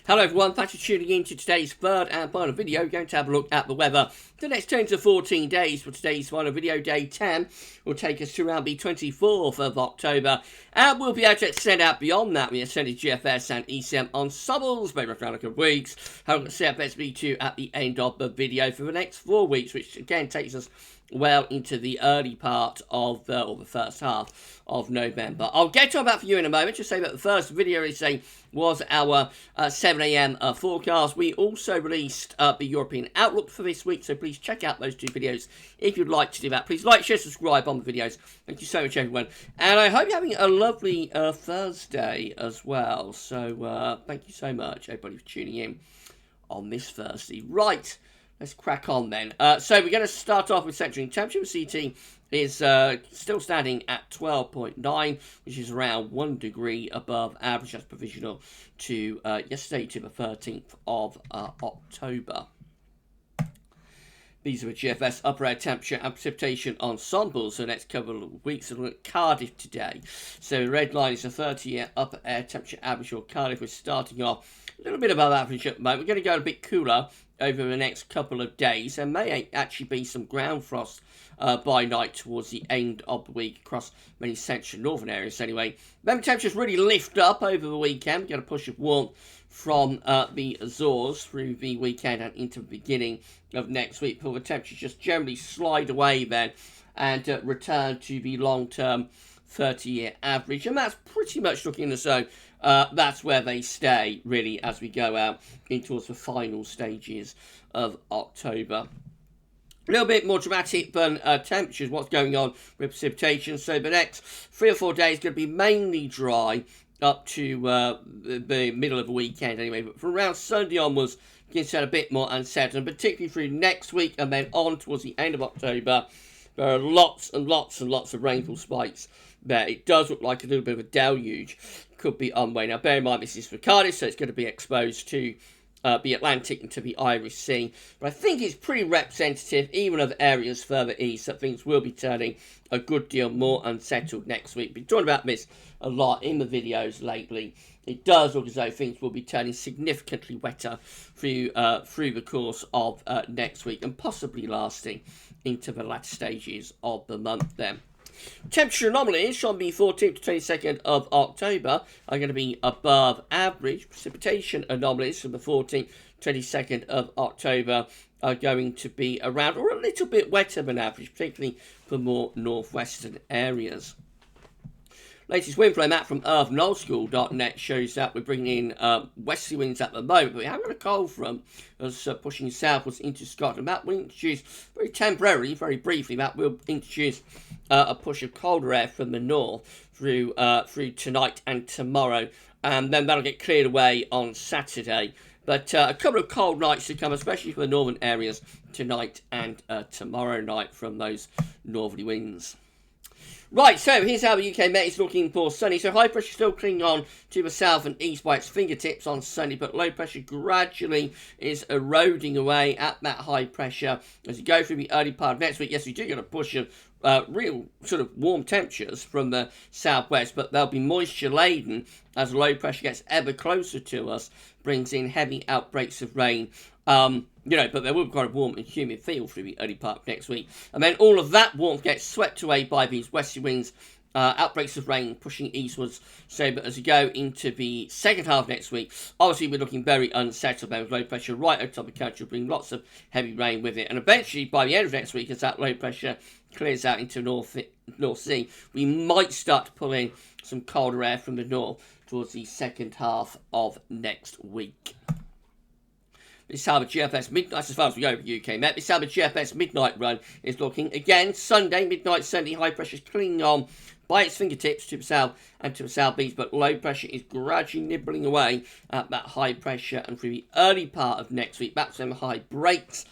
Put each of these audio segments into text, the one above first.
Hello everyone, thanks for tuning in to today's third and final video. We're going to have a look at the weather for the next 10 to 14 days. For today's final video, day 10, will take us to around the 24th of October. And we'll be able to extend out beyond that. We extended GFS and ECM ensembles, maybe around a couple of weeks. Have a look at CFS V2 at the end of the video for the next 4 weeks, which again takes us well into the early part of or the first half of November. I'll get on that for you in a moment. Just say that the first video was our 7 a.m. Forecast. We also released the European Outlook for this week, so please check out those two videos if you'd like to do that. Please like, share, subscribe on the videos. Thank you so much, everyone. And I hope you're having a lovely Thursday as well. So thank you so much, everybody, for tuning in on this Thursday. Right. Let's crack on then. So we're going to start off with central temperature. CT is still standing at 12.9, which is around 1 degree above average. That's provisional to yesterday, to the 13th of October. These are the GFS upper air temperature and precipitation ensembles. So the next couple of weeks, we'll look at Cardiff today. So the red line is a 30-year upper air temperature average for Cardiff. We're starting off a little bit above average at the moment. We're going to go a bit cooler over the next couple of days. There may actually be some ground frost by night towards the end of the week across many central northern areas anyway. Then the temperatures really lift up over the weekend. We get a push of warmth from the Azores through the weekend and into the beginning of next week, before the temperatures just generally slide away then and return to the long-term 30-year average. And that's pretty much looking as though that's where they stay, really, as we go out into towards the final stages of October. A little bit more dramatic than temperatures, what's going on with precipitation. So the next 3 or 4 days going to be mainly dry up to the middle of the weekend anyway. But from around Sunday onwards, it gets a bit more unsettled, and particularly through next week and then on towards the end of October, there are lots and lots and lots of rainfall spikes there. It does look like a little bit of a deluge could be on the way. Now, bear in mind, this is for Cardiff, so it's going to be exposed to the Atlantic and to the Irish Sea. But I think it's pretty representative, even of areas further east, that things will be turning a good deal more unsettled next week. We've been talking about this a lot in the videos lately. It does look as though things will be turning significantly wetter through the course of next week, and possibly lasting into the latter stages of the month then. Temperature anomalies on the 14th to 22nd of October are going to be above average. Precipitation anomalies from the 14th to 22nd of October are going to be around or a little bit wetter than average, particularly for more northwestern areas. Latest wind flow map from earthnollschool.net shows that we're bringing in westerly winds at the moment, but we haven't got a cold front as pushing southwards into Scotland. That will introduce, very temporarily, very briefly, that will introduce a push of colder air from the north through tonight and tomorrow, and then that'll get cleared away on Saturday. But a couple of cold nights to come, especially for the northern areas tonight and tomorrow night from those northerly winds. Right, so here's how the UK Met is looking for sunny. So high pressure still clinging on to the south and east by its fingertips on Sunday, but low pressure gradually is eroding away at that high pressure as you go through the early part of next week. Yes, we do get a push of real sort of warm temperatures from the southwest, but they'll be moisture laden as low pressure gets ever closer to us, brings in heavy outbreaks of rain. But there will be quite a warm and humid feel through the early part of next week. And then all of that warmth gets swept away by these westerly winds, outbreaks of rain pushing eastwards. So that as we go into the second half next week, obviously we're looking very unsettled there with low pressure right over top of the country, will bring lots of heavy rain with it. And eventually, by the end of next week, as that low pressure clears out into North Sea, we might start to pull in some colder air from the north towards the second half of next week. This is how the GFS midnight, that's as far as we go with the UK Met. This is how the GFS midnight run is looking. Again, Sunday, midnight Sunday, high pressure is clinging on by its fingertips to the south and to the southeast, but low pressure is gradually nibbling away at that high pressure, and through the early part of next week, that's when the high breaks,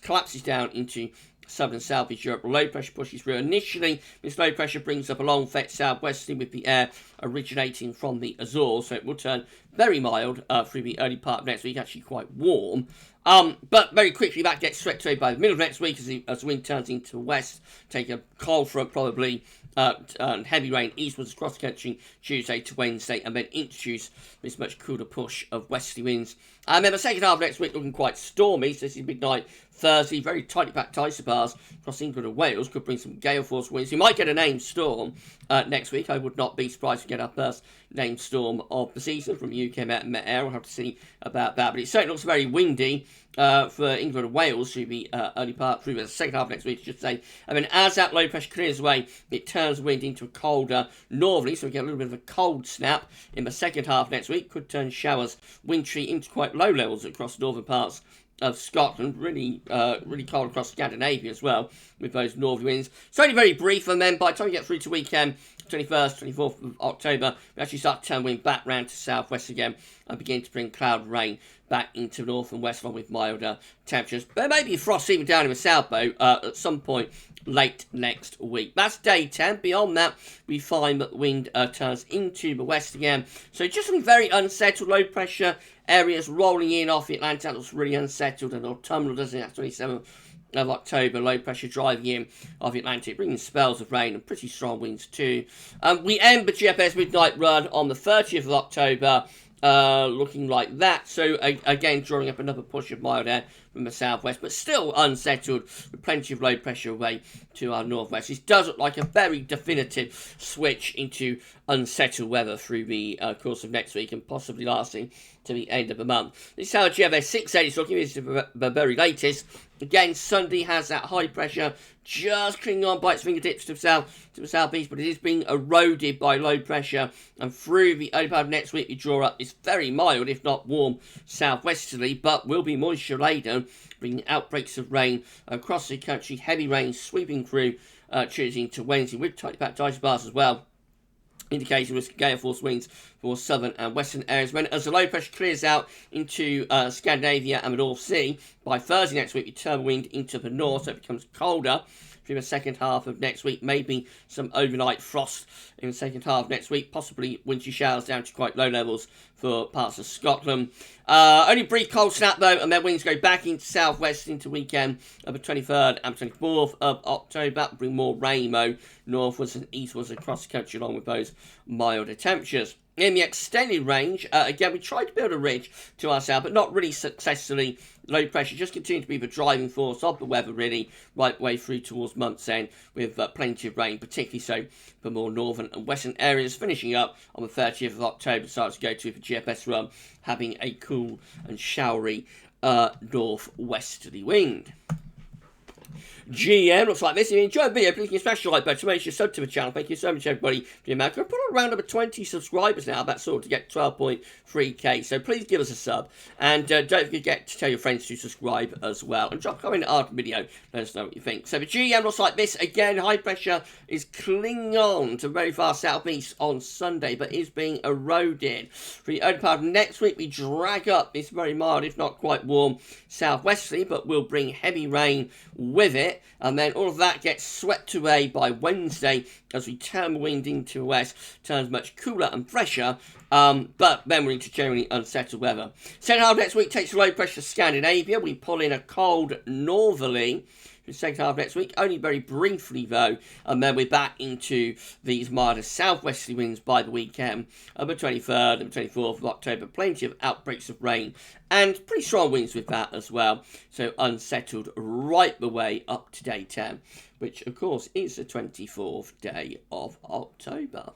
collapses down into southern and southeast Europe. Low pressure pushes through. Initially, this low pressure brings up a long fetch southwesterly with the air originating from the Azores, so it will turn very mild through the early part of next week, actually quite warm. But very quickly that gets swept away by the middle of next week as the wind turns into the west, take a cold front probably, and heavy rain eastwards across the country Tuesday to Wednesday, and then introduce this much cooler push of westerly winds. And then the second half of next week looking quite stormy, so this is midnight Thursday, very tightly packed isobars across England and Wales, could bring some gale force winds. We might get a named storm next week. I would not be surprised to get our first named storm of the season from UK Met Air. We'll have to see about that, but it certainly looks very windy for England and Wales through the early part, through the second half of next week, I should say. And then as that low pressure clears away, it turns the wind into a colder northerly, so we get a little bit of a cold snap in the second half next week. Could turn showers wintry into quite low levels across northern parts of Scotland, really cold across Scandinavia as well, with those northerly winds. It's only very brief, and then by the time we get through to weekend, 21st, 24th of October, we actually start to turn wind back round to southwest again and begin to bring cloud rain back into the north and west, along with milder temperatures. There may be frost even down in the south bow at some point late next week. That's day 10. Beyond that, we find that the wind turns into the west again. So just some very unsettled low pressure areas rolling in off the Atlantic. That looks really unsettled and autumnal, doesn't it? That's 27th of October, low pressure driving in off the Atlantic, bringing spells of rain and pretty strong winds too. We end the GFS midnight run on the 30th of October, looking like that. So again, drawing up another push of mild air from the southwest, but still unsettled with plenty of low pressure away to our northwest. This does look like a very definitive switch into unsettled weather through the course of next week and possibly lasting to the end of the month. This is how GFS 6 is looking. This is the very latest. Again, Sunday has that high pressure just clinging on by its fingertips to the southeast, but it is being eroded by low pressure, and through the early part of next week we draw up this very mild, if not warm, southwesterly, but will be moisture laden, bringing outbreaks of rain across the country, heavy rain sweeping through Tuesday to Wednesday with tightly packed isobars as well, indicating risk of gale force winds for southern and western areas. When as the low pressure clears out into Scandinavia and the North Sea, by Thursday next week we turn wind into the north, so it becomes colder through the second half of next week. Maybe some overnight frost in the second half of next week, possibly wintry showers down to quite low levels for parts of Scotland. Only brief cold snap though, and then winds go back into southwest into weekend of the 23rd and 24th of October. That will bring more rain though, northwards and eastwards across the country, along with those milder temperatures. In the extended range, again, we tried to build a ridge to our south, but not really successfully. Low pressure just continued to be the driving force of the weather, really, right the way through towards month's end, with plenty of rain, particularly so for more northern and western areas, finishing up on the 30th of October, starts to go to the GFS run, having a cool and showery northwesterly wind. GM looks like this. If you enjoyed the video, please smash the like button, make sure you sub to the channel. Thank you so much, everybody, for your amount. We're putting around about 20 subscribers now, that's sort of to get 12.3k. So please give us a sub, and don't forget to tell your friends to subscribe as well, and drop a comment after the video. Let us know what you think. So the GM looks like this again. High pressure is clinging on to very far southeast on Sunday, but is being eroded. For the early part of next week, we drag up this very mild, if not quite warm, southwesterly, but will bring heavy rain with it. And then all of that gets swept away by Wednesday as we turn the wind into the west, turns much cooler and fresher, but then we're into generally unsettled weather. Second half next week takes the low pressure to Scandinavia. We pull in a cold northerly for the second half next week, only very briefly though, and then we're back into these milder southwesterly winds by the weekend of the 23rd and 24th of October. Plenty of outbreaks of rain and pretty strong winds with that as well, so unsettled right the way up to day 10, which of course is the 24th day of October.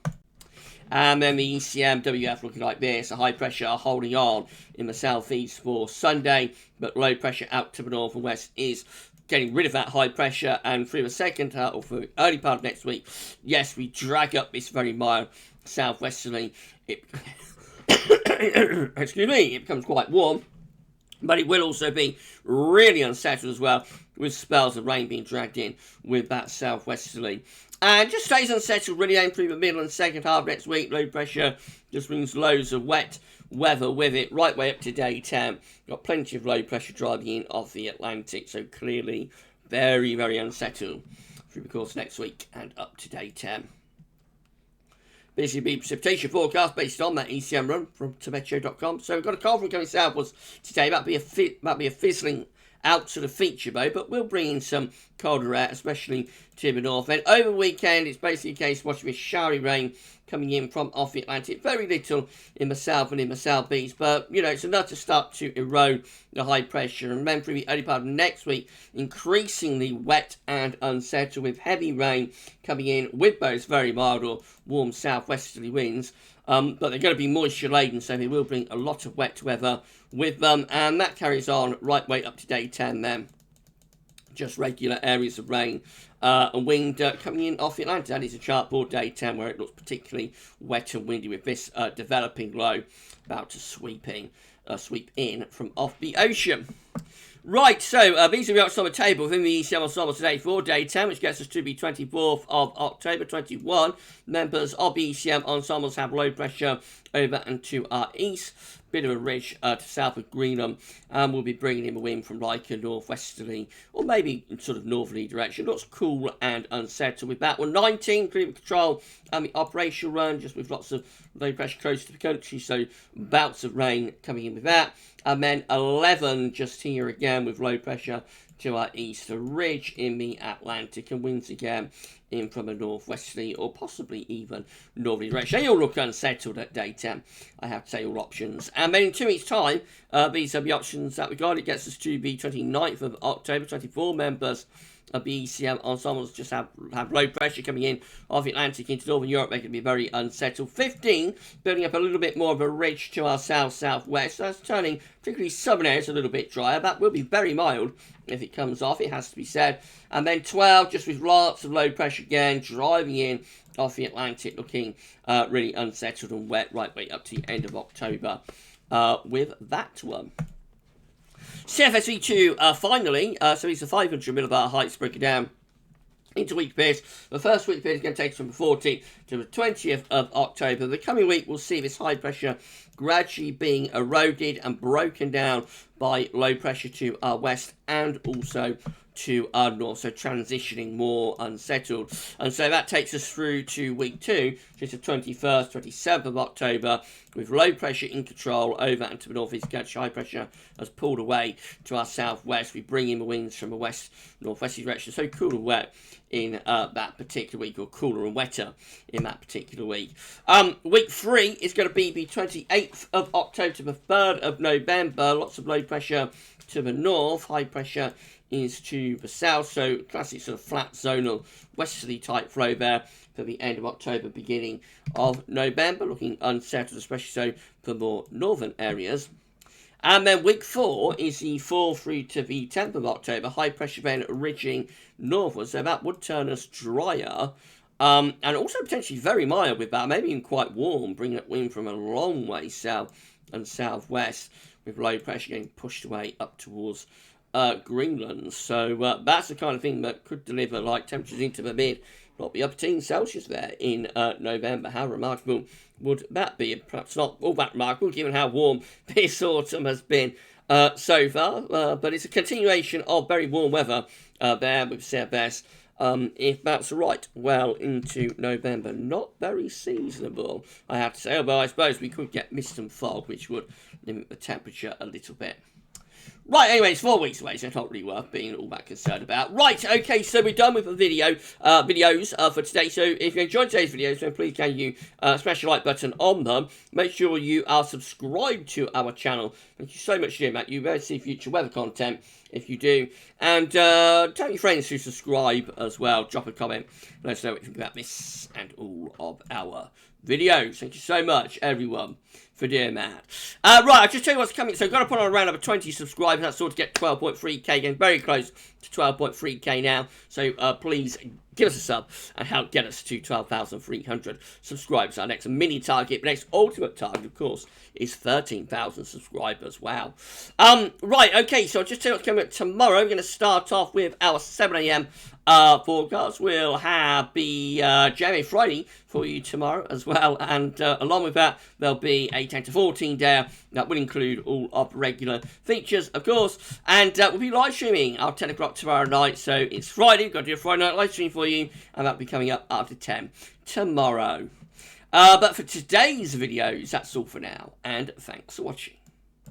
And then the ECM WF looking like this, a high pressure holding on in the southeast for Sunday, but low pressure out to the north and west is getting rid of that high pressure, and through the second half, or for the early part of next week, yes, we drag up this very mild southwesterly. Excuse me, it becomes quite warm, but it will also be really unsettled as well, with spells of rain being dragged in with that southwesterly. And just stays unsettled really aimed through the middle and second half next week. Low pressure just brings loads of wet weather with it right way up to day 10. Got plenty of low pressure driving in off the Atlantic, so clearly very, very unsettled through the course of next week and up to day 10. Busy bee precipitation forecast based on that ECM run from Tameteo.com. So we've got a cold front coming southwards today. Might be a fizzling out sort of feature mode, but we'll bring in some colder air, especially to the north. Then over the weekend, it's basically a case of watching with showery rain coming in from off the Atlantic. Very little in the south and in the southeast, but you know, it's enough to start to erode the high pressure. And then through the early part of next week, increasingly wet and unsettled with heavy rain coming in with both very mild or warm southwesterly winds. But they're going to be moisture laden, so they will bring a lot of wet weather with them, and that carries on right way up to day 10 then. Just regular areas of rain and wind coming in off the Atlantic. That is a chartboard day 10 where it looks particularly wet and windy with this developing low about to sweep in from off the ocean. Right, so these are the options on the table within the ECM ensemble today for day 10, which gets us to the 24th of October 21. Members of the ECM ensembles have low pressure over and to our east. Bit of a ridge to south of Greenland, and we'll be bringing in a wind from like a northwesterly or maybe sort of northerly direction. Looks cool and unsettled with that one. 19, climate control and the operational run, just with lots of low pressure close to the country, so bouts of rain coming in with that. And then 11 just here again with low pressure to our east, a ridge in the Atlantic, and winds again in from a northwesterly or possibly even northerly direction. They all look unsettled at day 10, I have to say, all options. And then in 2 weeks' time, these are the options that we got. It gets us to the 29th of October. 24 members of the ECM ensembles just have low pressure coming in off the Atlantic into northern Europe. They can be very unsettled. 15, building up a little bit more of a ridge to our south-southwest. So that's turning particularly southern areas a little bit drier. That will be very mild if it comes off, it has to be said. And then 12, just with lots of low pressure again, driving in off the Atlantic, looking really unsettled and wet right way up to the end of October with that one. CFS V2 finally, so it's a 500 millibar heights broken down into week periods. The first week period is going to take us from the 14th to the 20th of October. The coming week will see this high pressure gradually being eroded and broken down by low pressure to our west and also to our north, so transitioning more unsettled. And so that takes us through to week 2, which is the 21st, 27th of October, with low pressure in control over and to the northeast. High pressure has pulled away to our southwest. We bring in the winds from the west northwesterly direction, so cool and wet in that particular week, or cooler and wetter in that particular week. Week 3 is going to be the 28th of October to the 3rd of November. Lots of low pressure to the north, high pressure is to the south, so classic sort of flat zonal westerly type flow there for the end of October, beginning of November, looking unsettled, especially so for more northern areas. And then week 4 is the 4th through to the 10th of October, high pressure then ridging northwards, so that would turn us drier, and also potentially very mild with that, maybe even quite warm, bringing that wind from a long way south and southwest, with low pressure getting pushed away up towards Greenland. So that's the kind of thing that could deliver like temperatures into the mid, not be up to Celsius there in November. How remarkable would that be? Perhaps not all that remarkable given how warm this autumn has been so far, but it's a continuation of very warm weather there with CFS. If that's right, well into November. Not very seasonable, I have to say, although I suppose we could get mist and fog, which would limit the temperature a little bit. Right, anyway, it's 4 weeks away, so it's not really worth being all that concerned about. Right, okay, so we're done with the videos for today. So if you enjoyed today's videos, then please can you smash the like button on them. Make sure you are subscribed to our channel. Thank you so much for doing that. You will see future weather content if you do. And tell your friends to subscribe as well. Drop a comment. Let us know what you think about this and all of our videos. Thank you so much, everyone, for doing that. Right, I'll just tell you what's coming. So I've got to put on around over 20 subscribers. That's sort of get 12.3k, getting very close to 12.3k now. So please give us a sub and help get us to 12,300 subscribers. Our next mini target, the next ultimate target, of course, is 13,000 subscribers. Wow. Right, okay, so I'll just tell you what's coming up tomorrow. We're going to start off with our 7 a.m. forecast. We'll have the JMA Friday for you tomorrow as well, and along with that there'll be a 10 to 14 day that will include all of regular features, of course, and we'll be live streaming our 10 o'clock tomorrow night. So it's Friday, we've got to do a Friday night live stream for you, and that'll be coming up after 10 tomorrow. But for today's videos, that's all for now, and thanks for watching.